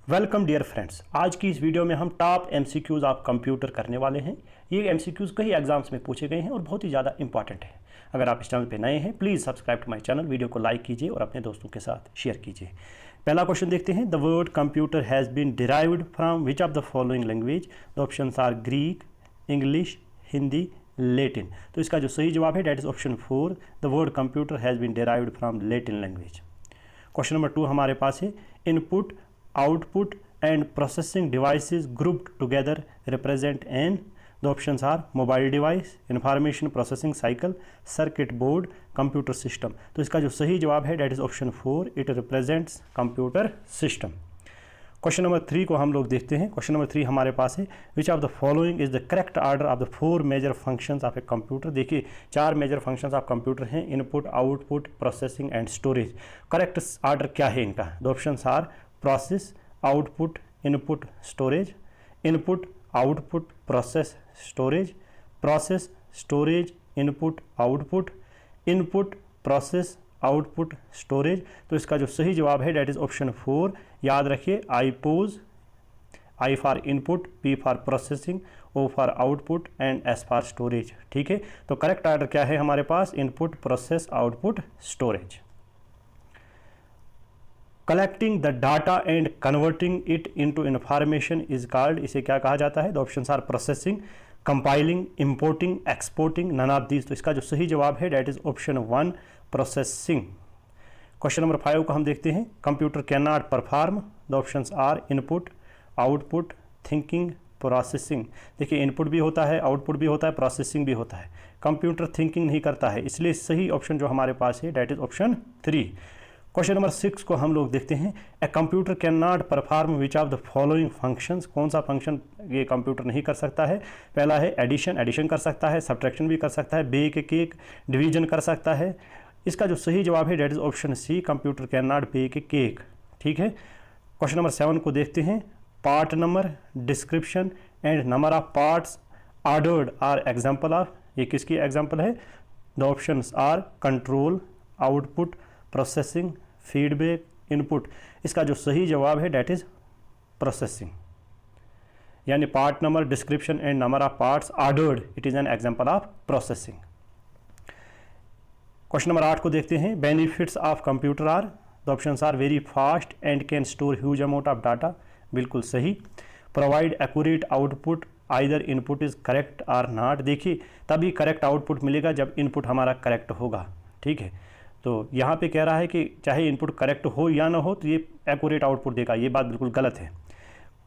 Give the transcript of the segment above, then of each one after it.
Welcome dear friends. आज की इस वीडियो में हम टॉप एमसीक्यूज ऑफ कंप्यूटर करने वाले हैं। ये एमसीक्यूज कई एग्जाम्स में पूछे गए हैं और बहुत ही ज़्यादा इंपॉर्टेंट है। अगर आप इस चैनल पे नए हैं please subscribe to my channel, video को लाइक कीजिए और अपने दोस्तों के साथ शेयर कीजिए। पहला क्वेश्चन देखते हैं। The word computer has been derived from which of the following language. The options are Greek, English, Hindi, Latin. तो इसका जो सही जवाब है that is option 4, the word computer has been derived from Latin language. Question number 2 हमारे पास है। Input, output and processing devices grouped together represent an. The options are mobile device, information processing cycle, circuit board, computer system. तो इसका जो सही जवाब है that is option 4, it represents computer system. Question number 3 को हम लोग देखते हैं। क्वेश्चन नंबर 3 हमारे पास है which of the following is the correct order of the 4 major functions of a computer. देखिए 4 मेजर फंक्शंस ऑफ कंप्यूटर हैं, input, output, processing and storage. Correct order क्या है इनका? The options are process, output, input, storage, input, output, process, storage, process, storage, input, output, input, process, output, storage. तो इसका जो सही जवाब है डेट इज ऑप्शन 4। याद रखिए IPOS, I for input, P for processing, O for output and S for storage. ठीक है, तो करेक्ट ऑर्डर क्या है हमारे पास? Input, process, output, storage. Collecting the data and converting it into information is called. इसे क्या कहा जाता है? The options are processing, compiling, importing, exporting, none of these. तो इसका जो सही जवाब है that is option 1, processing. Question number 5 को हम देखते हैं। Computer can not perform. The options are input, output, thinking, processing. देखिए इनपुट भी होता है, आउटपुट भी होता है, प्रोसेसिंग भी होता है। कंप्यूटर थिंकिंग नहीं करता है, इसलिए सही ऑप्शन जो हमारे पास है that is option 3। Question number 6 को हम लोग देखते हैं। A computer can not perform which of the following functions. कौन सा फंक्शन ये कंप्यूटर नहीं कर सकता है? पहला है एडिशन, एडिशन कर सकता है, सब्ट्रैक्शन भी कर सकता है, बेक ए केक, डिवीजन कर सकता है। इसका जो सही जवाब है that is option C, computer can not bake a cake. ठीक है, क्वेश्चन नंबर 7 को देखते हैं। Part number, description and number of parts ordered are example of. ये किसकी एग्जाम्पल है? The options are control, output, processing, feedback, input. इसका जो सही जवाब है डेट इज प्रोसेसिंग। यानी part number, description and number of parts ordered, it is an example of processing. Question number 8 को देखते हैं। Benefits of computer are. The options are very fast and can store huge amount of data. बिल्कुल सही। Provide accurate output, either input is correct or not. देखिए तभी correct output मिलेगा जब input हमारा करेक्ट होगा। ठीक है, तो यहाँ पे कह रहा है कि चाहे इनपुट करेक्ट हो या ना हो तो ये एक्यूरेट आउटपुट देगा। ये बात बिल्कुल गलत है।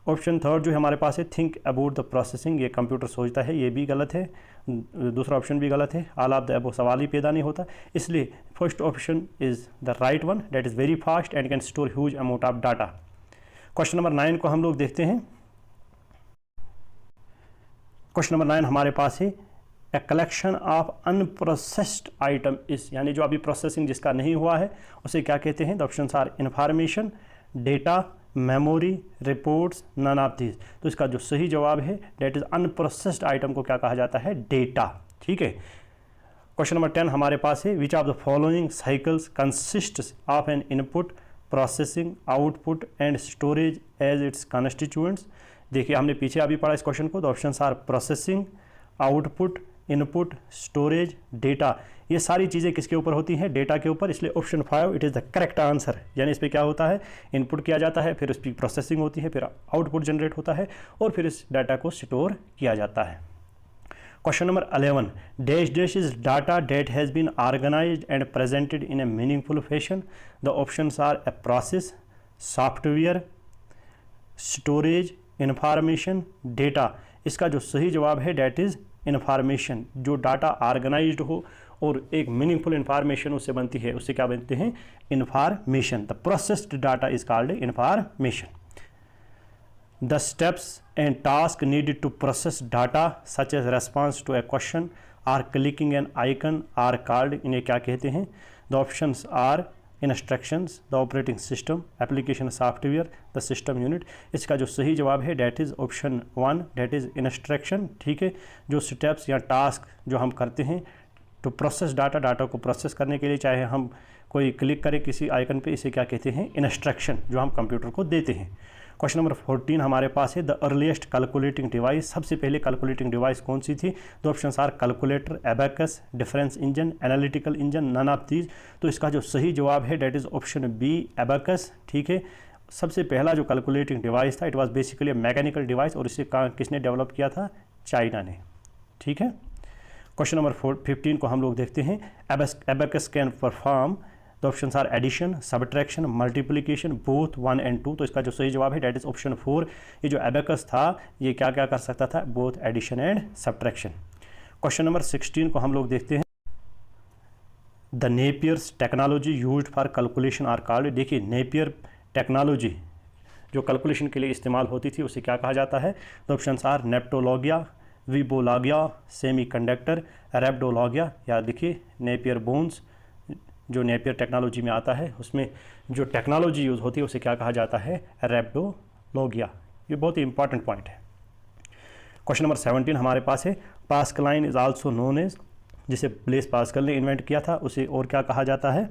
ऑप्शन 3 जो हमारे पास है, थिंक अबाउट द प्रोसेसिंग, ये कंप्यूटर सोचता है, ये भी गलत है। दूसरा ऑप्शन भी गलत है। ऑल ऑफ द अबव सवाल ही पैदा नहीं होता, इसलिए first option is the right one, that is very fast and can store huge amount of data. Question number 9 को हम लोग देखते हैं। क्वेश्चन नंबर 9 हमारे पास है। A collection of unprocessed item इस, यानी जो अभी प्रोसेसिंग जिसका नहीं हुआ है उसे क्या कहते हैं? The options are information, data, memory, reports, none of these. तो इसका जो सही जवाब है डेट इज अनप्रोसेस्ड आइटम को क्या कहा जाता है? डेटा। ठीक है, क्वेश्चन नंबर 10 हमारे पास है। Which of the following cycles consists of an input, processing, output and storage as its constituents. देखिए हमने पीछे अभी पढ़ा इस क्वेश्चन को। The options are processing, output, input, storage, data. ये सारी चीज़ें किसके ऊपर होती हैं? डेटा के ऊपर, इसलिए option 5 it is the correct answer. यानी इस पर क्या होता है? इनपुट किया जाता है, फिर उसकी प्रोसेसिंग होती है, फिर आउटपुट जनरेट होता है और फिर इस डाटा को स्टोर किया जाता है। Question number 11। Dash dash is data that has been organized and presented in a meaningful fashion. The options are a process, software, storage, information, data. इसका जो सही जवाब है डेट इज़ इन्फॉर्मेशन। जो डाटा ऑर्गेनाइज्ड हो और एक मीनिंगफुल इन्फॉर्मेशन उससे बनती है, उससे क्या बनते हैं? Information. The processed data is called information. The steps and task needed to process data such as response to a question or clicking an icon are called. इन्हें क्या कहते हैं? The options are instructions, the operating system, application software, the system unit. इसका जो सही जवाब है that is option 1, that is instruction. ठीक है, जो स्टेप्स या टास्क जो हम करते हैं टू प्रोसेस डाटा, डाटा को प्रोसेस करने के लिए, चाहे हम कोई क्लिक करें किसी आइकन पे, इसे क्या कहते हैं? इंस्ट्रक्शन, जो हम कंप्यूटर को देते हैं। क्वेश्चन नंबर 14 हमारे पास है द अर्लीस्ट कैलकुलेटिंग डिवाइस, सबसे पहले कैलकुलेटिंग डिवाइस कौन सी थी? तो option are calculator, abacus, difference engine, analytical engine, none of these. तो इसका जो सही जवाब है that is option B, abacus. ठीक है, सबसे पहला जो कैलकुलेटिंग डिवाइस था it was basically mechanical device और इसे किसने डेवलप किया था? चाइना ने। ठीक है, क्वेश्चन नंबर 15 को हम लोग देखते हैं। Abacus can perform, the option are addition, subtraction, multiplication, both 1 and 2। तो इसका जो सही जवाब है डेट इज ऑप्शन 4। ये जो एबैकस था ये क्या क्या कर सकता था? Both addition and subtraction. Question number 16 को हम लोग देखते हैं। The Napier's technology used for calculation are called. देखिए नेपियर टेक्नोलॉजी जो कैलकुलेशन के लिए इस्तेमाल होती थी उसे क्या कहा जाता है? द ऑप्शन आर नेप्टोलॉगिया, विबोलॉगिया, सेमीकंडक्टर, रैप्डोलॉगिया, या देखिए नेपियर बोन्स जो नेपियर टेक्नोलॉजी में आता है उसमें जो टेक्नोलॉजी यूज़ होती है उसे क्या कहा जाता है? रैप्डोलॉगिया। ये बहुत ही इंपॉर्टेंट पॉइंट है। क्वेश्चन नंबर 17 हमारे पास है Pascaline is also known as, जिसे ब्लेस पास्कल ने इन्वेंट किया था उसे और क्या कहा जाता है?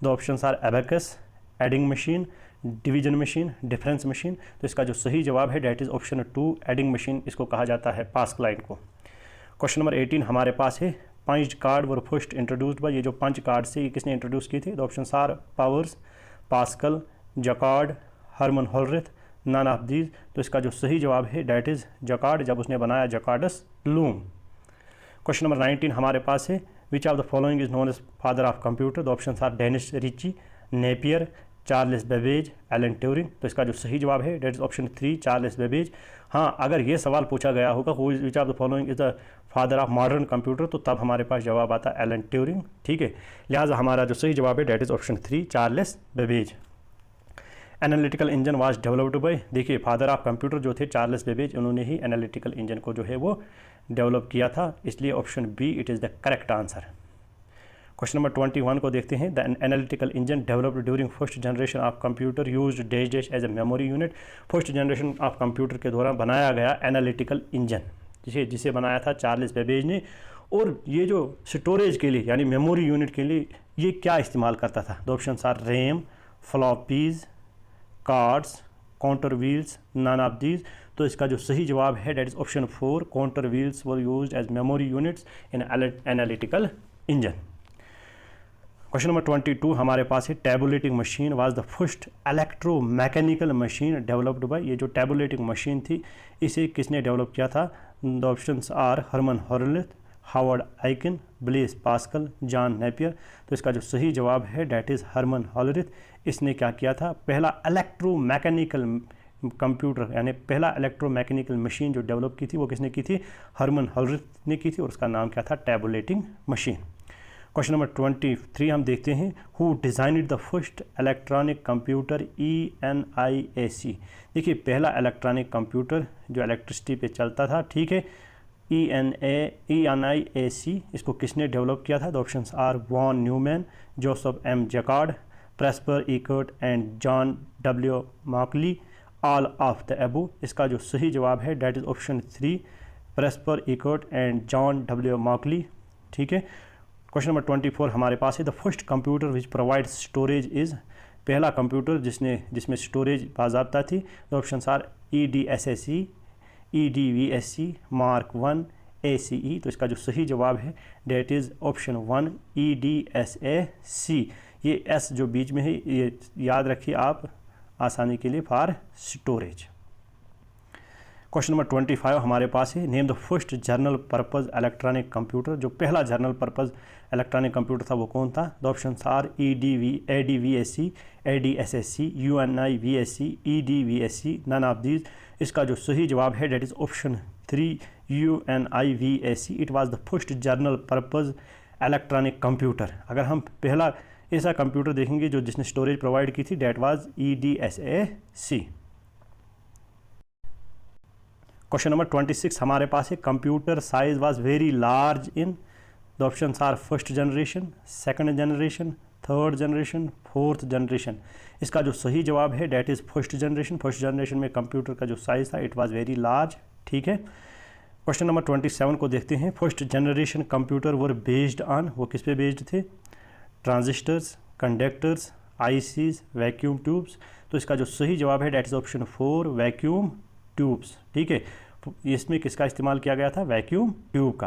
The options are abacus, adding machine, division machine, difference machine. तो इसका जो सही जवाब है that is option 2, adding machine इसको कहा जाता है पास्कलाइन को। क्वेश्चन नंबर 18 हमारे पास है punch card were first introduced by. ये जो पंच कार्ड से ये किसने इंट्रोड्यूस की थी? The option are Powers, Pascal, Jacquard, Herman Hollerith, none of these. तो इसका जो सही जवाब है डेट इज़ जकार्ड, जब उसने बनाया जकार्डस लूम। क्वेश्चन नंबर 19 हमारे पास है which of the following is known as father of computer. The option are Dennis Ritchie, Napier, Charles Babbage, Alan Turing. तो इसका जो सही जवाब है that is option 3, Charles Babbage. हाँ, अगर ये सवाल पूछा गया होगा which of the following is the father of modern computer, तो तब हमारे पास जवाब आता है एलन ट्यूरिंग। ठीक है, लिहाजा हमारा जो सही जवाब है that is option 3, Charles Babbage. Analytical engine was developed by, देखिए फादर ऑफ कंप्यूटर जो थे चार्ल्स बेबेज, उन्होंने ही एनालिटिकल इंजन को जो है वो डेवलप किया था, इसलिए option B it is the correct answer. Question number 21 को देखते हैं। The analytical engine developed during first generation of computer used dash dash as a memory unit. First generation of computer के दौरान बनाया गया एनालिटिकल इंजन जिसे बनाया था चार्ल्स बेबेज ने, और ये जो स्टोरेज के लिए यानी मेमोरी यूनिट के लिए ये क्या इस्तेमाल करता था? The option are RAM, floppies, cards, counter wheels, none of these. तो इसका जो सही जवाब है that is option 4, counter wheels were used as memory units in analytical engine. Question number 22 हमारे पास है tabulating machine was the first electromechanical machine developed by. ये जो टैबुलेटिंग मशीन थी इसे किसने डेवलप किया था? The options are Herman Hollerith, Howard Aiken, Blaise Pascal, John Napier. तो इसका जो सही जवाब है डेट इज़ हरमन होलरिथ। इसने क्या किया था? पहला इलेक्ट्रोमैकेनिकल कंप्यूटर यानी पहला इलेक्ट्रोमैकेनिकल मशीन जो डेवलप की थी वो किसने की थी? हरमन होलरिथ ने की थी, और उसका नाम क्या था? Tabulating machine. क्वेश्चन नंबर 23 हम देखते हैं who designed the first electronic computer ENIAC। देखिए पहला इलेक्ट्रॉनिक कंप्यूटर जो इलेक्ट्रिसिटी पे चलता था, ठीक है, ENIAC इसको किसने डेवलप किया था? The options are von Neumann, Joseph M Jacquard, Presper Eckert and John W Mauchly, all of the above. इसका जो सही जवाब है that is option 3, Presper Eckert and John W Mauchly. ठीक है, क्वेश्चन नंबर 24 हमारे पास है the first computer which provide storage is. पहला कंप्यूटर जिसमें स्टोरेज बाज़ाब्ता थी। The options are EDSSC, EDVSC, Mark 1, ACE। तो इसका जो सही जवाब है डेट इज़ ऑप्शन 1, EDSAC। ये S जो बीच में है ये याद रखिए आप आसानी के लिए, फॉर स्टोरेज। क्वेश्चन नंबर 25 हमारे पास है name the first general purpose electronic computer. जो पहला जनरल पर्पज़ इलेक्ट्रॉनिक कंप्यूटर था वो कौन था? The options are ADVSC, ADSSC, UNIVSC, EDVSC, none of these. इसका जो सही जवाब है that is option 3, UNIVSC। It was the first general purpose electronic computer. अगर हम पहला ऐसा कंप्यूटर देखेंगे जो जिसने स्टोरेज प्रोवाइड की थी that was EDSAC। Question number 26 हमारे पास है computer size was very large in. The options are first generation, second generation, third generation, fourth generation. इसका जो सही जवाब है that is first generation. First generation में कंप्यूटर का जो साइज़ था इट वाज वेरी लार्ज। ठीक है, क्वेश्चन नंबर 27 को देखते हैं। First generation computer were based on, वो किस पे बेस्ड थे? Transistors, conductors, ICs, vacuum tubes. तो तो इसका जो सही जवाब है that is option 4 vacuum tubes. ठीक है, इसमें किसका इस्तेमाल किया गया था? वैक्यूम ट्यूब का।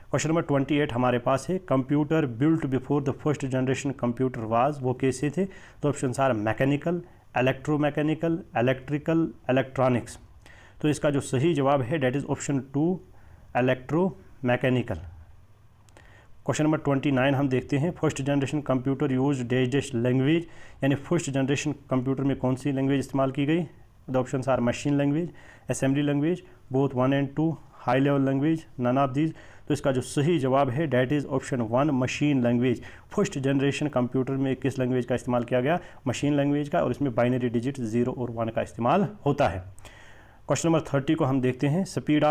क्वेश्चन नंबर 28 हमारे पास है computer built before the first generation computer was, वो कैसे थे? तो option are mechanical, electromechanical, electrical, electronics. तो इसका जो सही जवाब है that is option 2 electromechanical. Question number 29 हम देखते हैं first generation computer use dash dash language, यानी फर्स्ट जनरेशन कंप्यूटर में कौन सी लैंग्वेज इस्तेमाल की गई? The option are machine language, assembly language, both 1 and 2, high level language, none of these. तो इसका जो सही जवाब है that is option 1 machine language. First generation computer में किस लैंग्वेज का इस्तेमाल किया गया? मशीन लैंग्वेज का, और इसमें बाइनरी डिजिट 0 और 1 का इस्तेमाल होता है। क्वेश्चन नंबर 30 को हम देखते हैं speed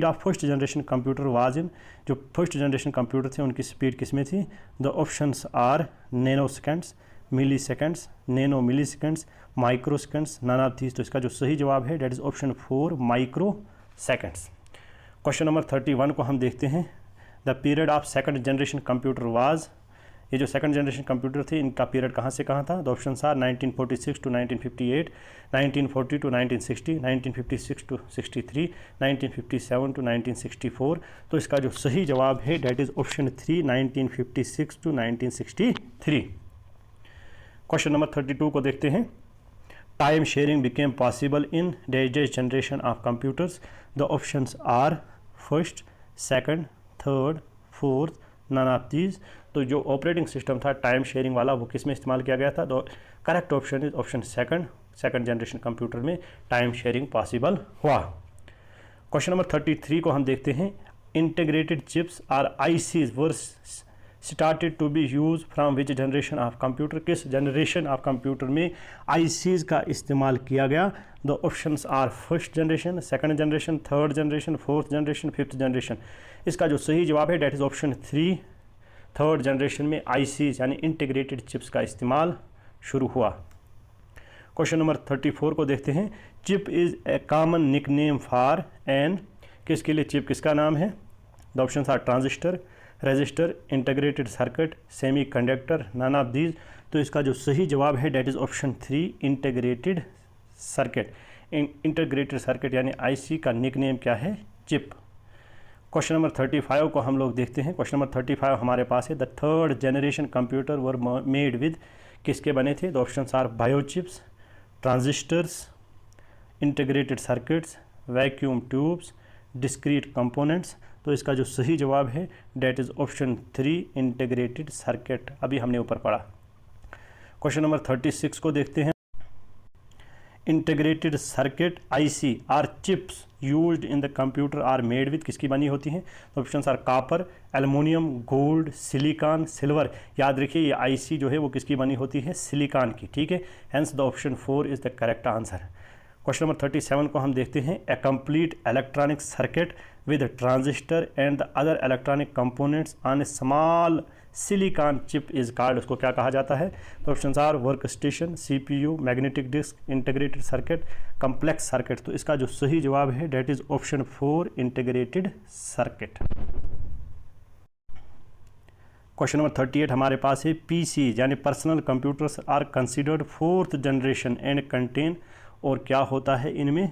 of first generation computer was in, जो फर्स्ट जनरेशन कंप्यूटर थे उनकी स्पीड किस में थी? The options are nanoseconds, milliseconds, nano milliseconds, microseconds, none of these. तो इसका जो सही जवाब है that is option 4 microseconds. Question number 31 को हम देखते हैं the period of second generation computer was, ये जो सेकंड जनरेशन कंप्यूटर थे इनका पीरियड कहाँ से कहाँ था? The option are 1946 to 1958, 1940 to 1960, 1956 to 63, 1957 to 1964। तो इसका जो सही जवाब है that is option 3 1956 to 1963। Question number 32 को देखते हैं time sharing became possible in dash dash generation of computers. The options are first, second, third, fourth, none of these. तो जो ऑपरेटिंग सिस्टम था टाइम शेयरिंग वाला वो किस में इस्तेमाल किया गया था? तो correct option is option second generation computer में टाइम शेयरिंग पॉसिबल हुआ। क्वेश्चन नंबर 33 को हम देखते हैं integrated chips or ICs were started to be use from which generation of computer, किस जनरेशन ऑफ कंप्यूटर में आईसीज का इस्तेमाल किया गया? The options are first generation, second generation, third generation, fourth generation, fifth generation. इसका जो सही जवाब है that is option 3 third generation में आईसीज यानी इंटीग्रेटेड चिप्स का इस्तेमाल शुरू हुआ। क्वेश्चन नंबर 34 को देखते हैं chip is a common nickname for an, किसके लिए चिप किसका नाम है? The options are transistor, register, integrated circuit, semiconductor, none of these. तो इसका जो सही जवाब है that is option 3 integrated circuit. Integrated circuit यानी आईसी का निकनेम क्या है? चिप। क्वेश्चन नंबर 35 को हम लोग देखते हैं। क्वेश्चन नंबर 35 हमारे पास है the third generation computer were made with, किसके बने थे? The options are biochips, transistors, integrated circuits, vacuum tubes, discrete components. तो इसका जो सही जवाब है that is option 3 integrated circuit, अभी हमने ऊपर पढ़ा। क्वेश्चन नंबर 36 को देखते हैं integrated circuit IC or chips used in the computer are made with, किसकी बनी होती हैं? Options are copper, aluminium, gold, silicon, silver. याद रखिए ये आईसी जो है वो किसकी बनी होती है? सिलिकॉन की। ठीक है, hence the option 4 is the correct answer. Question number 37 को हम देखते हैं a complete electronic circuit with transistor and the other electronic components on a small silicon chip is called, उसको क्या कहा जाता है? तो options are work station, CPU, magnetic disk, integrated circuit, complex circuit. तो इसका जो सही जवाब है that is option 4 integrated circuit. Question number 38 हमारे पास है PC यानी personal computers are considered fourth generation and contain, और क्या होता है इनमें?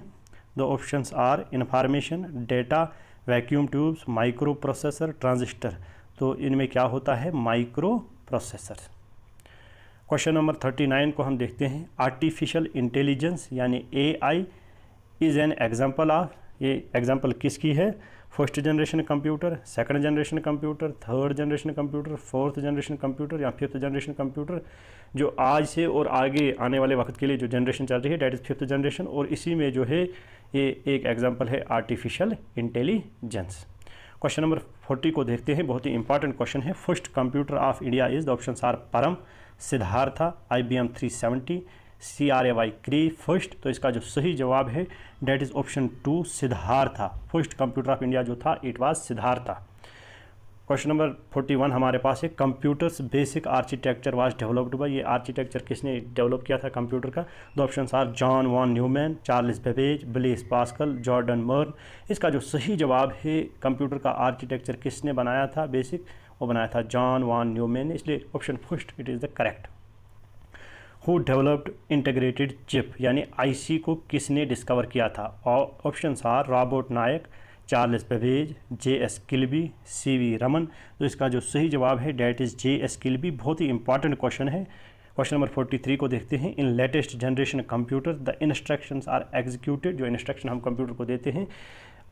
The options are information, data, vacuum tubes, microprocessor, transistor. तो इनमें क्या होता है? Micro processor. क्वेश्चन नंबर 39 को हम देखते हैं आर्टिफिशियल इंटेलिजेंस यानी AI is an example of, ये एग्जांपल किसकी है? First generation computer, second generation computer, third generation computer, fourth generation computer या फिफ्थ जनरेशन कंप्यूटर। जो आज से और आगे आने वाले वक्त के लिए जो जनरेशन चल रही है डेट इज़ फिफ्थ जनरेशन, और इसी में जो है ये एक एग्जांपल है आर्टिफिशियल इंटेलिजेंस। क्वेश्चन नंबर 40 को देखते हैं, बहुत ही इंपॉर्टेंट क्वेश्चन है। First computer of India is, the options are Param, Siddhartha, IBM 370, CRAY Cray first. तो इसका जो सही जवाब है that is option 2 Siddhartha. First computer of India जो था it was Siddhartha. Question number 41 हमारे पास है computers basic architecture was developed by, ये आर्किटेक्चर किसने डेवलप किया था कंप्यूटर का? The options are John von Neumann, Charles Babbage, Blaise Pascal, Jordan मर्न। इसका जो सही जवाब है कंप्यूटर का आर्किटेक्चर किसने बनाया था बेसिक? वो बनाया था जॉन वॉन न्यूमैन ने, इसलिए option first it is the correct. Who developed integrated chip, यानी आईसी को किसने डिस्कवर किया था? Options are Robert Noyce, Charles Babbage, J S. Kilby, C V. Raman. तो इसका जो सही जवाब है डेट इज़ जे.एस. किल्बी। बहुत ही इंपॉर्टेंट क्वेश्चन है। क्वेश्चन नंबर 43 को देखते हैं। In latest generation computer the instructions are executed, जो इंस्ट्रक्शन हम कंप्यूटर को देते हैं,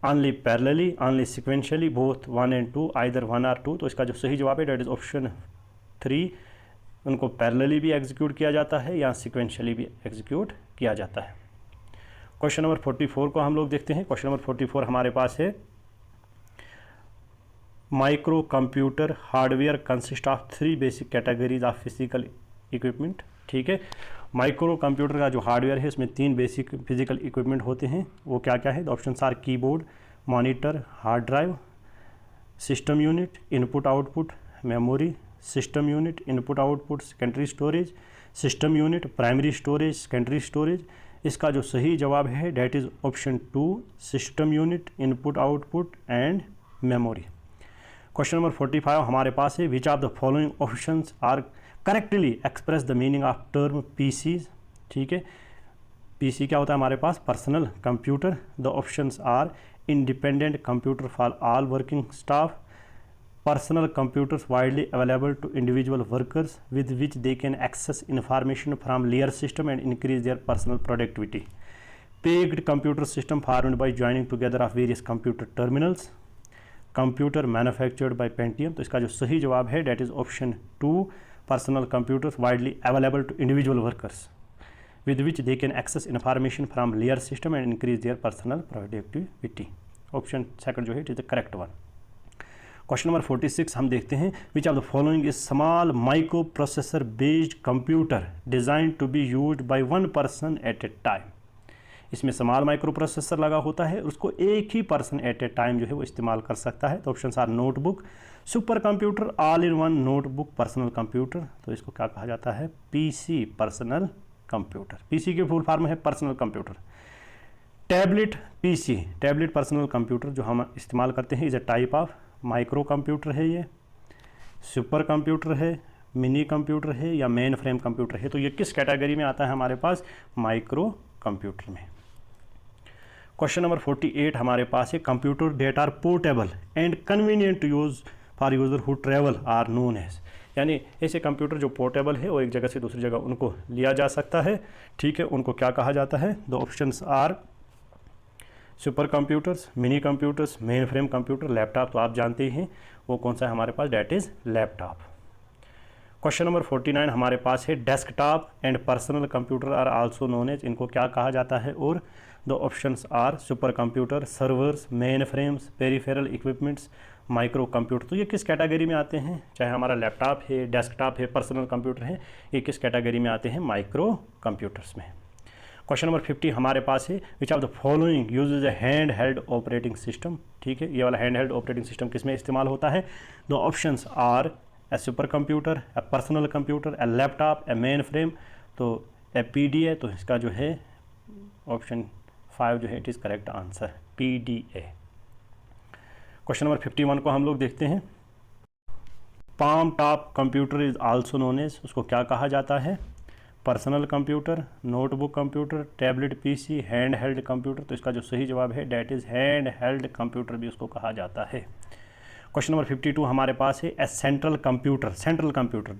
only parallelly, only sequentially, both 1 and 2, either 1 or 2। तो इसका जो सही जवाब है डेट इज़ ऑप्शन 3, उनको पैरेलली भी एग्जीक्यूट किया जाता है या सिक्वेंशियली भी एग्जीक्यूट किया जाता है। क्वेश्चन नंबर 44 को हम लोग देखते हैं। क्वेश्चन नंबर 44 हमारे पास है, micro computer hardware consist of 3 basic categories of physical equipment. ठीक है, माइक्रो कंप्यूटर का जो हार्डवेयर है इसमें 3 बेसिक फिजिकल इक्विपमेंट होते हैं। वो क्या क्या है? The options are keyboard, monitor, hard drive, system unit, input output, memory, system unit, input output, secondary storage, system unit, primary storage, secondary storage. इसका जो सही जवाब है that is option 2, system unit, input output and memory. Question number 45 हमारे पास है, which of the following options are correctly express the meaning of term PCs. ठीक है, पीसी क्या होता है हमारे पास? Personal computer. The options are independent computer for all working staff, personal computers widely available to individual workers with which they can access information from layer system and increase their personal productivity, pegged computer system formed by joining together of various computer terminals, computer manufactured by Pentium। तो इसका जो सही जवाब है that is option 2, personal computers widely available to individual workers with which they can access information from layer system and increase their personal productivity। Option second जो है it is the correct one. Question number 46 हम देखते हैं, which of the following is small microprocessor based computer design to be used by 1 person at a time. इसमें small microprocessor लगा होता है, उसको एक ही पर्सन एट ए टाइम जो है वो इस्तेमाल कर सकता है। तो option are notebook, supercomputer, all in one notebook, personal computer. तो इसको क्या कहा जाता है? PC, personal computer. पीसी की फुल फॉर्म है personal computer. Tablet PC, tablet personal computer जो हम इस्तेमाल करते हैं is a type of micro computer है, ये सुपर कंप्यूटर है, मिनी कंप्यूटर है या मेन फ्रेम कंप्यूटर है। तो ये किस कैटेगरी में आता है हमारे पास? माइक्रो कंप्यूटर में। क्वेश्चन नंबर 48 हमारे पास है, computer that are portable and convenient to use for user who travel are known as, यानी ऐसे कंप्यूटर जो पोर्टेबल है और एक जगह से दूसरी जगह उनको लिया जा सकता है। ठीक है, उनको क्या कहा जाता है? The options are supercomputers, minicomputers, main frame computer, laptop. तो आप जानते ही हैं वो कौन सा है हमारे पास, that is laptop. Question number 49 हमारे पास है, desktop and personal computer are also known as, इनको क्या कहा जाता है? और the options are super computer, servers, main frames, peripheral equipments, micro computer. तो ये किस कैटेगरी में आते हैं? चाहे हमारा लैपटॉप है, डेस्कटॉप है, पर्सनल कंप्यूटर है, ये किस कैटेगरी में आते हैं? माइक्रो कंप्यूटर्स में। क्वेश्चन नंबर 50 हमारे पास है, which of the following usage A hand held operating system. ठीक है, ये वाला हैंड हेल्ड ऑपरेटिंग सिस्टम किस में इस्तेमाल होता है? The options are a supercomputer, a personal computer, a laptop, a mainframe. तो ए पीडीए, तो इसका जो है ऑप्शन 5 जो है it is correct answer, PDA. Question number 51 को हम लोग देखते हैं, palmtop computer is also known as, उसको क्या कहा जाता है? Personal computer, notebook computer, tablet PC, handheld computer. तो इसका जो सही जवाब है that is handheld computer भी उसको कहा जाता है। क्वेश्चन नंबर 52 हमारे पास है, a central computer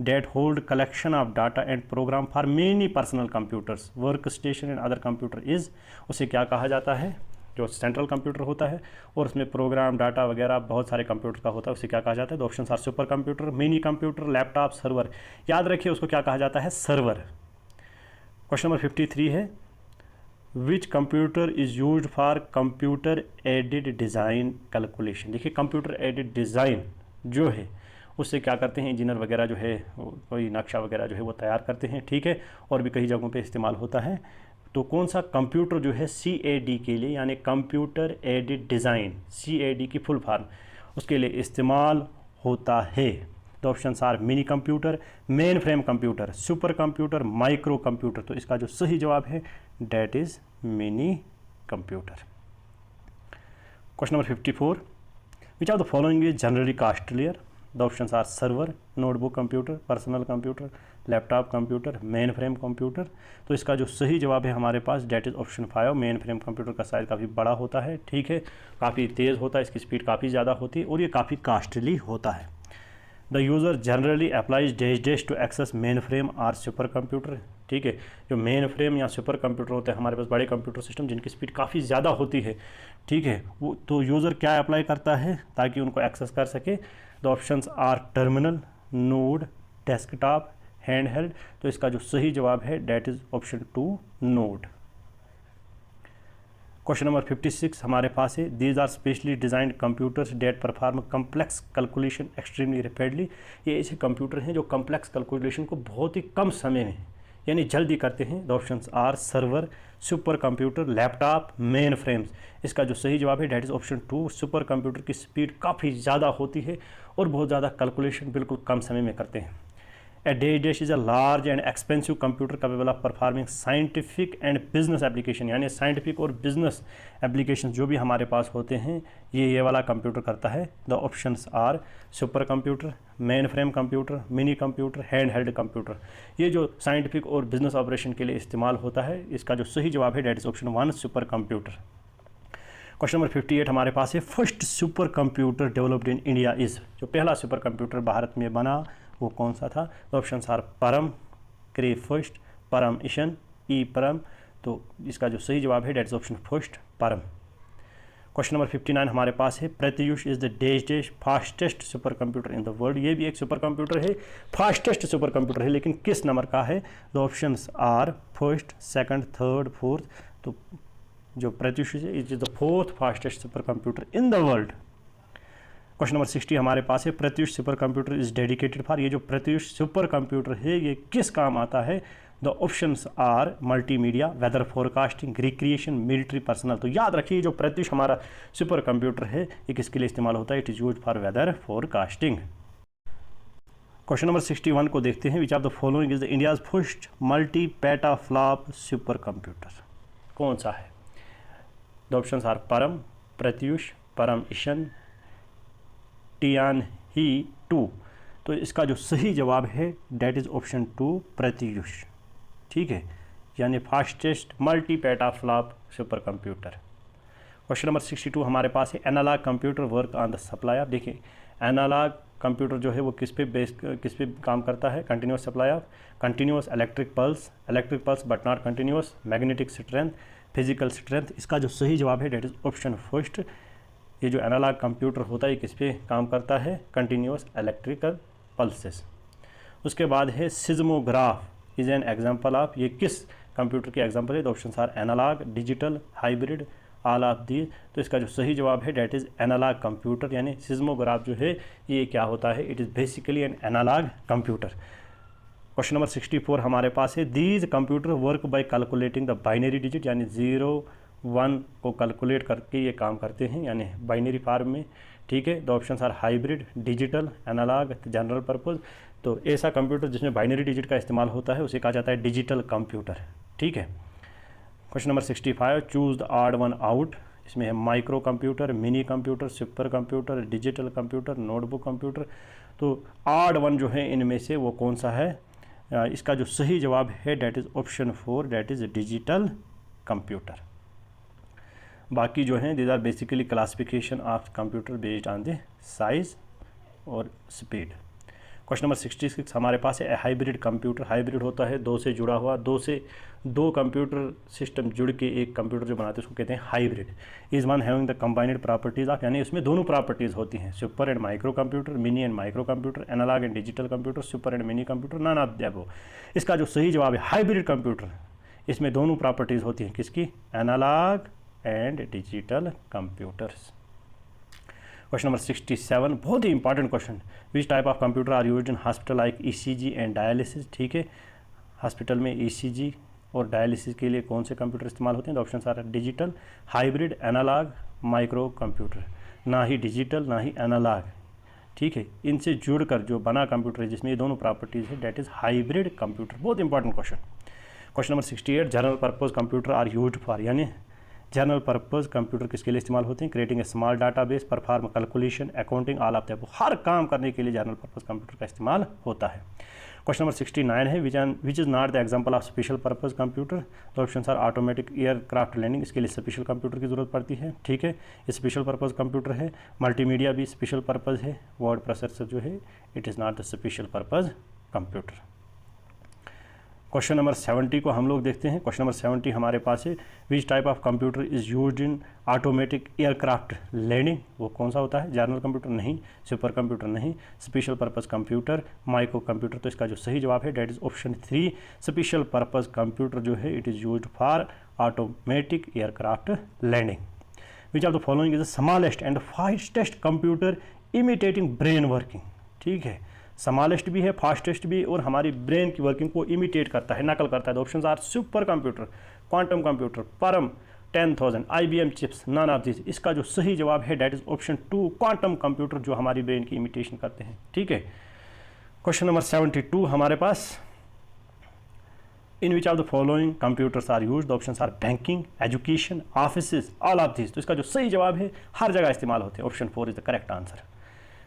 that hold collection of data and program for many personal computers, work station and other computer is, उसे क्या कहा जाता है? जो सेंट्रल कंप्यूटर होता है और उसमें प्रोग्राम डाटा वगैरह बहुत सारे कंप्यूटर का होता है, उसे क्या कहा जाता है? तो option are super computer, minicomputer, laptop, server. याद रखिए उसको क्या कहा जाता है? सर्वर। क्वेश्चन नंबर 53 है, which computer is used for computer aided design calculation. देखिए कंप्यूटर एडेड डिज़ाइन जो है उससे क्या करते हैं इंजीनियर वगैरह जो है कोई नक्शा वगैरह जो है वो तैयार करते हैं। ठीक है, और भी कई जगहों पे इस्तेमाल होता है। तो कौन सा कंप्यूटर जो है CAD के लिए, यानी कंप्यूटर एडेड डिज़ाइन, CAD की फुल फॉर्म, उसके लिए इस्तेमाल होता है? तो option are mini computer, main frame computer, super computer, micro computer. तो इसका जो सही जवाब है that is mini computer. Question number 54, which of the following is generally costlier. The option are server, notebook computer, personal computer. तो laptop computer, main frame computer. तो इसका जो सही जवाब है हमारे पास that is option 5। Main frame computer का साइज़ काफ़ी बड़ा होता है, ठीक है, काफ़ी तेज़ होता है, इसकी स्पीड काफ़ी ज़्यादा होती है और ये काफ़ी कास्टली होता है। The user generally applies dash dash to access mainframe or super computer, ठीक है। जो मेन फ्रेम या सुपर कंप्यूटर होते हैं हमारे पास बड़े कंप्यूटर सिस्टम जिनकी स्पीड काफ़ी ज़्यादा होती है, ठीक है, वो तो यूज़र क्या अप्लाई करता है ताकि उनको एक्सेस कर सके। The options are terminal, node, desktop, handheld. तो इसका जो सही जवाब है that is option 2 node. Question number 56 हमारे पास है, these are specially designed computers that perform complex calculation extremely rapidly. ये ऐसे कंप्यूटर हैं जो कम्प्लेक्स कैलकुलेशन को बहुत ही कम समय में यानी जल्दी करते हैं। The options are server, supercomputer, laptop, mainframes. इसका जो सही जवाब है that is option 2 supercomputer की स्पीड काफ़ी ज़्यादा होती है और बहुत ज़्यादा कैलकुलेशन बिल्कुल कम समय में करते हैं। A dash dash is a large and expensive computer capable of performing scientific and business application, यानी साइंटिफिक और बिजनेस एप्लीकेशन जो भी हमारे पास होते हैं ये वाला कंप्यूटर करता है। The options are super computer, main frame computer, minicomputer, handheld computer. ये जो साइंटिफिक और बिजनेस ऑपरेशन के लिए इस्तेमाल होता है, इसका जो सही जवाब है that is option 1 super computer. Question number 58 हमारे पास है, first super computer developed in India is. जो पहला सुपर कंप्यूटर भारत में बना वो कौन सा था। तो ऑप्शन आर परम, क्रे फर्स्ट, परम इशन, ई परम। तो इसका जो सही जवाब है that is option first Param. Question number 59 हमारे पास है, Pratyush is the dash dash fastest supercomputer in the world. ये भी एक सुपर कंप्यूटर है, फास्टेस्ट सुपर कंप्यूटर है, लेकिन किस नंबर का है। The options are first, second, third, fourth. तो जो प्रत्युष है it is the 4th fastest supercomputer in the world. Question number 60 हमारे पास है, Pratyush super computer is dedicated for. ये जो प्रत्युष सुपर कंप्यूटर है ये किस काम आता है। The options are multimedia, weather forecasting, recreation, military personnel. तो याद रखिए जो प्रत्युष हमारा सुपर कंप्यूटर है ये किसके लिए इस्तेमाल होता है। It is use for weather forecasting. Question number 61 को देखते हैं, which of the following is the India's first multi petaflop supercomputer. कौन सा है। द ऑप्शंस आर परम, प्रत्युष, परम इशन, Tianhe-2। तो इसका जो सही जवाब है डेट इज़ ऑप्शन 2 प्रत्युष, ठीक है, यानी fastest multi petaflop supercomputer. Question number 62 हमारे पास है, analogue computer work on the supply of. देखिए एनालॉग कंप्यूटर जो है वो किस पे काम करता है। Continuous supply of, continuous electric pulse but not continuous, magnetic strength, physical strength. इसका जो सही जवाब है डेट इज़ ऑप्शन फर्स्ट। ये जो एनालॉग कंप्यूटर होता है किस पे काम करता है, कंटिन्यूस इलेक्ट्रिकल पल्सेस। उसके बाद है seismograph is an example of. ये किस कंप्यूटर की एग्जांपल है। The options are analogue, digital, hybrid, all of the. तो इसका जो सही जवाब है डेट इज़ एनालॉग कंप्यूटर, यानी सिज्मोग्राफ जो है ये क्या होता है, it is basically an analogue computer. Question number 64 हमारे पास है, these computer work by calculating the binary digit, यानी 0 1 को कैलकुलेट करके ये काम करते हैं, यानी बाइनरी फॉर्म में, ठीक है। The options are hybrid, digital, analogue, general purpose. तो ऐसा कंप्यूटर जिसमें बाइनरी डिजिट का इस्तेमाल होता है उसे कहा जाता है डिजिटल कंप्यूटर, ठीक है। Question number 65, choose the odd one out. इसमें है micro computer, mini computer, super computer, digital computer, notebook computer. तो ऑड वन जो है इनमें से वो कौन सा है। इसका जो सही जवाब है that is option 4, that is digital computer. बाकी जो हैं these are basically classification of computer based on the size और स्पीड। क्वेश्चन नंबर 66 हमारे पास है, हाइब्रिड कंप्यूटर। हाइब्रिड होता है दो से जुड़ा हुआ, दो कंप्यूटर सिस्टम जुड़ के एक कंप्यूटर जो बनाते हैं उसको कहते हैं hybrid. Is one having the combined properties of, यानी उसमें दोनों प्रॉपर्टीज़ होती हैं, super and microcomputer, mini and microcomputer, analogue and digital computer, super and minicomputer, none of the above. इसका जो सही जवाब है हाइब्रिड कंप्यूटर, इसमें दोनों प्रॉपर्टीज़ होती हैं, किसकी, analogue and digital computers. Question number 67 बहुत ही important question, which type of computer are used in hospital like ECG and dialysis. ठीक है, हॉस्पिटल में ईसीजी और डायलिसिस के लिए कौन से कंप्यूटर इस्तेमाल होते हैं। The option are digital, hybrid, analogue, microcomputer. ना ही डिजिटल ना ही एनालॉग, ठीक है, इनसे जुड़कर जो बना कंप्यूटर है जिसमें ये दोनों प्रॉपर्टीज़ है, डेट इज़ हाइब्रिड कंप्यूटर। बहुत important question. Question number 68 general purpose computer are used for, यानी जनरल पर्पज़ कंप्यूटर किसके लिए इस्तेमाल होते हैं? Creating a small database, perform calculation, accounting, all of the above. हर काम करने के लिए जनरल पर्पज़ कंप्यूटर का इस्तेमाल होता है। क्वेश्चन नंबर 69 है which is not the example of special purpose computer? The option are automatic aircraft landing, इसके लिए स्पेशल कंप्यूटर की ज़रूरत पड़ती है, ठीक है, ये स्पेशल पर्पज़ कंप्यूटर है। मल्टीमीडिया भी स्पेशल पर्पज़ है। वर्ड प्रोसेसर जो है it is not the special purpose computer. Question number 70 को हम लोग देखते हैं। क्वेश्चन नंबर 70 हमारे पास है which type of computer is used in automatic aircraft landing? वो कौन सा होता है? जनरल कंप्यूटर नहीं, सुपर कंप्यूटर नहीं, special purpose computer, micro computer. तो इसका जो सही जवाब है that is option 3, special purpose computer जो है it is used for automatic aircraft landing. Which of the following is the smallest and fastest computer imitating brain working? ठीक है, स्मॉलेस्ट भी है, फास्टेस्ट भी, और हमारी ब्रेन की वर्किंग को इमिटेट करता है, नकल करता है। The options are super computer, quantum computer, Param 10,000, IBM chips, none of this. इसका जो सही जवाब है that is option 2, quantum computer, जो हमारी ब्रेन की इमिटेशन करते हैं, ठीक है। क्वेश्चन नंबर 72 हमारे पास, in which of the following computers are use? The options are banking, education, office, all of this. तो इसका जो सही जवाब है हर जगह इस्तेमाल होते हैं, option 4 is the correct answer.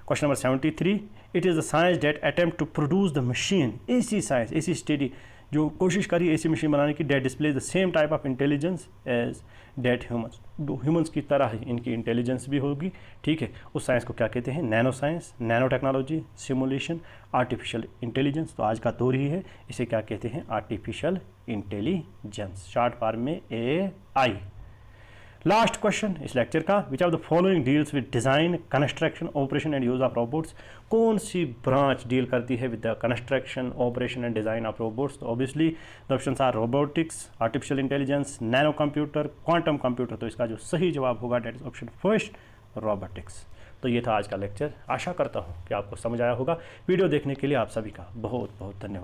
Question number 73, it is the science that attempt to produce the machine, ऐसी साइंस, ऐसी स्टडी जो कोशिश करी ऐसी मशीन बनाने की, that display the same type of intelligence as that humans, humans की तरह ही इनकी इंटेलिजेंस भी होगी, ठीक है। उस साइंस को क्या कहते हैं? Nano science, nano technology, simulation, artificial intelligence. तो आज का दौर ही है, इसे क्या कहते हैं? आर्टिफिशियल इंटेलिजेंस, शॉर्ट फॉर्म में AI। लास्ट क्वेश्चन इस लेक्चर का, which of the following deals with design, construction, operation and use of robots? कौन सी ब्रांच डील करती है with the construction, operation and design of robots? तो obviously the options are robotics, artificial intelligence, nano computer, quantum computer. तो इसका जो सही जवाब होगा that is option first, robotics. तो ये था आज का लेक्चर, आशा करता हूँ कि आपको समझ आया होगा। वीडियो देखने के लिए आप सभी का बहुत बहुत धन्यवाद।